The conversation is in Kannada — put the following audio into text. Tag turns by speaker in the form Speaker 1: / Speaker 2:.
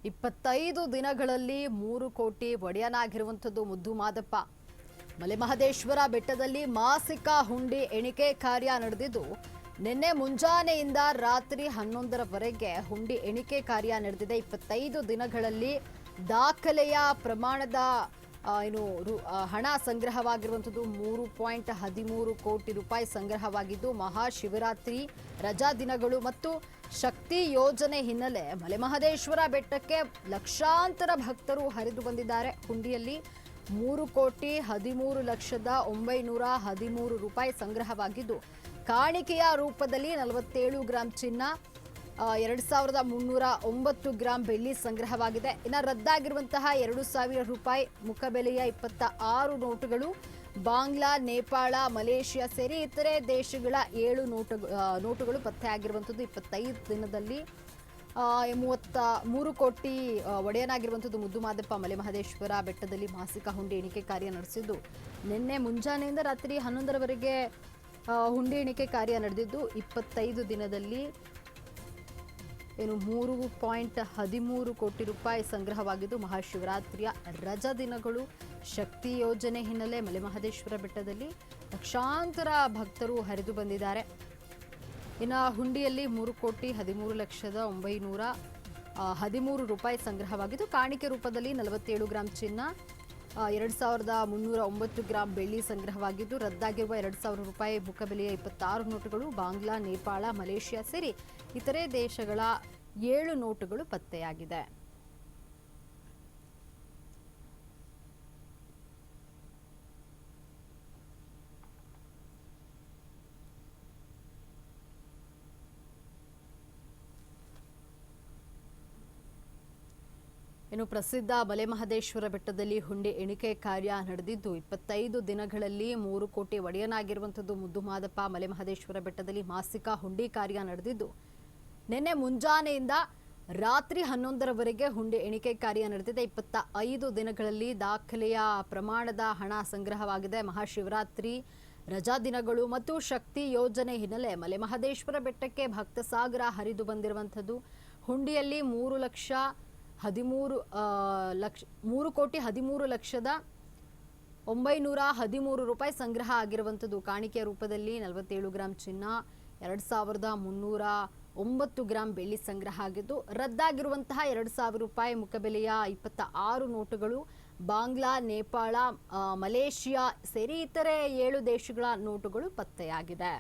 Speaker 1: 25 ದಿನಗಳಲ್ಲಿ 3 ಕೋಟಿ ಒಡೆಯನಾಗಿರುವಂಥದ್ದು ಮುದ್ದು ಮಾದಪ್ಪ. ಮಲೆಮಹದೇಶ್ವರ ಬೆಟ್ಟದಲ್ಲಿ ಮಾಸಿಕ ಹುಂಡಿ ಎಣಿಕೆ ಕಾರ್ಯ ನಡೆದಿದ್ದು ನಿನ್ನೆ ಮುಂಜಾನೆಯಿಂದ ರಾತ್ರಿ 11ರವರೆಗೆ ಹುಂಡಿ ಎಣಿಕೆ ಕಾರ್ಯ ನಡೆದಿದೆ. 25 ದಿನಗಳಲ್ಲಿ ದಾಖಲೆಯ ಪ್ರಮಾಣದ ಹಣ ಸಂಗ್ರಹವಾಗಿರುವಂಥದ್ದು 3.13 ಕೋಟಿ ರೂಪಾಯಿ ಸಂಗ್ರಹವಾಗಿದ್ದು ಮಹಾಶಿವರಾತ್ರಿ ರಜಾ ದಿನಗಳು ಮತ್ತು ಶಕ್ತಿ ಯೋಜನೆ ಹಿನ್ನೆಲೆ ಮಲೆಮಹದೇಶ್ವರ ಬೆಟ್ಟಕ್ಕೆ ಲಕ್ಷಾಂತರ ಭಕ್ತರು ಹರಿದು ಬಂದಿದ್ದಾರೆ. ಹುಂಡಿಯಲ್ಲಿ 3,13,913 ರೂಪಾಯಿ ಸಂಗ್ರಹವಾಗಿದ್ದು ಕಾಣಿಕೆಯ ರೂಪದಲ್ಲಿ 47 ಗ್ರಾಂ ಚಿನ್ನ, 2,309 ಗ್ರಾಂ ಬೆಳ್ಳಿ ಸಂಗ್ರಹವಾಗಿದೆ. ಇನ್ನು ರದ್ದಾಗಿರುವಂತಹ 2,000 ರೂಪಾಯಿ ಮುಖಬೆಲೆಯ 26 ನೋಟುಗಳು ಬಾಂಗ್ಲಾ, ನೇಪಾಳ, ಮಲೇಷಿಯಾ ಸೇರಿ ಇತರೆ ದೇಶಗಳ 7 ನೋಟುಗಳು ಪತ್ತೆಯಾಗಿರುವಂಥದ್ದು. 25 ದಿನದಲ್ಲಿ 33 ಕೋಟಿ ಒಡೆಯನಾಗಿರುವಂಥದ್ದು ಮುದ್ದು ಮಾದಪ್ಪ ಮಲೆಮಹದೇಶ್ವರ ಬೆಟ್ಟದಲ್ಲಿ ಮಾಸಿಕ ಹುಂಡಿ ಎಣಿಕೆ ಕಾರ್ಯ ನಡೆಸಿದ್ದು ನಿನ್ನೆ ಮುಂಜಾನೆಯಿಂದ ರಾತ್ರಿ 11ರವರೆಗೆ ಹುಂಡಿ ಎಣಿಕೆ ಕಾರ್ಯ ನಡೆದಿದ್ದು 25 ದಿನದಲ್ಲಿ 3.13 ಕೋಟಿ ರೂಪಾಯಿ ಸಂಗ್ರಹವಾಗಿದ್ದು ಮಹಾಶಿವರಾತ್ರಿಯ ರಜಾ ದಿನಗಳು ಶಕ್ತಿ ಯೋಜನೆ ಹಿನ್ನೆಲೆ ಮಲೆಮಹದೇಶ್ವರ ಬೆಟ್ಟದಲ್ಲಿ ಲಕ್ಷಾಂತರ ಭಕ್ತರು ಹರಿದು ಬಂದಿದ್ದಾರೆ. ಇನ್ನು ಹುಂಡಿಯಲ್ಲಿ 3,13,913 ರೂಪಾಯಿ ಸಂಗ್ರಹವಾಗಿದ್ದು ಕಾಣಿಕೆ ರೂಪದಲ್ಲಿ 47 ಗ್ರಾಂ ಚಿನ್ನ, 2,309 ಗ್ರಾಂ ಬೆಳ್ಳಿ ಸಂಗ್ರಹವಾಗಿದ್ದು ರದ್ದಾಗಿರುವ 2,000 ರೂಪಾಯಿ ಮುಖಬೆಲೆಯ 26 ನೋಟುಗಳು ಬಾಂಗ್ಲಾ, ನೇಪಾಳ, ಮಲೇಷಿಯಾ ಸೇರಿ ಇತರೆ ದೇಶಗಳ 7 ನೋಟುಗಳು ಪತ್ತೆಯಾಗಿದೆ. ಇನ್ನು ಪ್ರಸಿದ್ಧ ಮಲೆಮಹದೇಶ್ವರ ಬೆಟ್ಟದಲ್ಲಿ ಹುಂಡಿ ಎಣಿಕೆ ಕಾರ್ಯ ನಡೆದಿದ್ದು 25 ದಿನಗಳಲ್ಲಿ 3 ಕೋಟಿ ಒಡೆಯನಾಗಿರುವಂಥದ್ದು ಮುದ್ದು ಮಾದಪ್ಪ ಮಲೆಮಹದೇಶ್ವರ ಬೆಟ್ಟದಲ್ಲಿ ಮಾಸಿಕ ಹುಂಡಿ ಕಾರ್ಯ ನಡೆದಿದ್ದು ನಿನ್ನೆ ಮುಂಜಾನೆಯಿಂದ ರಾತ್ರಿ 11ರವರೆಗೆ ಹುಂಡಿ ಎಣಿಕೆ ಕಾರ್ಯ ನಡೆದಿದೆ. 25 ದಿನಗಳಲ್ಲಿ ದಾಖಲೆಯ ಪ್ರಮಾಣದ ಹಣ ಸಂಗ್ರಹವಾಗಿದೆ. ಮಹಾಶಿವರಾತ್ರಿ ರಜಾ ದಿನಗಳು ಮತ್ತು ಶಕ್ತಿ ಯೋಜನೆ ಹಿನ್ನೆಲೆ ಮಲೆಮಹದೇಶ್ವರ ಬೆಟ್ಟಕ್ಕೆ ಭಕ್ತ ಸಾಗರ ಹರಿದು ಬಂದಿರುವಂಥದ್ದು. ಹುಂಡಿಯಲ್ಲಿ 3,13,913 ರೂಪಾಯಿ ಸಂಗ್ರಹ ಆಗಿರುವಂಥದ್ದು ಕಾಣಿಕೆಯ ರೂಪದಲ್ಲಿ 47 ಗ್ರಾಂ ಚಿನ್ನ, 2,309 ಗ್ರಾಂ ಬೆಳ್ಳಿ ಸಂಗ್ರಹ ಆಗಿದ್ದು ರದ್ದಾಗಿರುವಂತಹ 2,000 ರೂಪಾಯಿ ಮುಖಬೆಲೆಯ 26 ನೋಟುಗಳು ಬಾಂಗ್ಲಾ, ನೇಪಾಳ, ಮಲೇಷಿಯಾ ಸೇರಿ ಇತರೆ 7 ದೇಶಗಳ ನೋಟುಗಳು ಪತ್ತೆಯಾಗಿದೆ.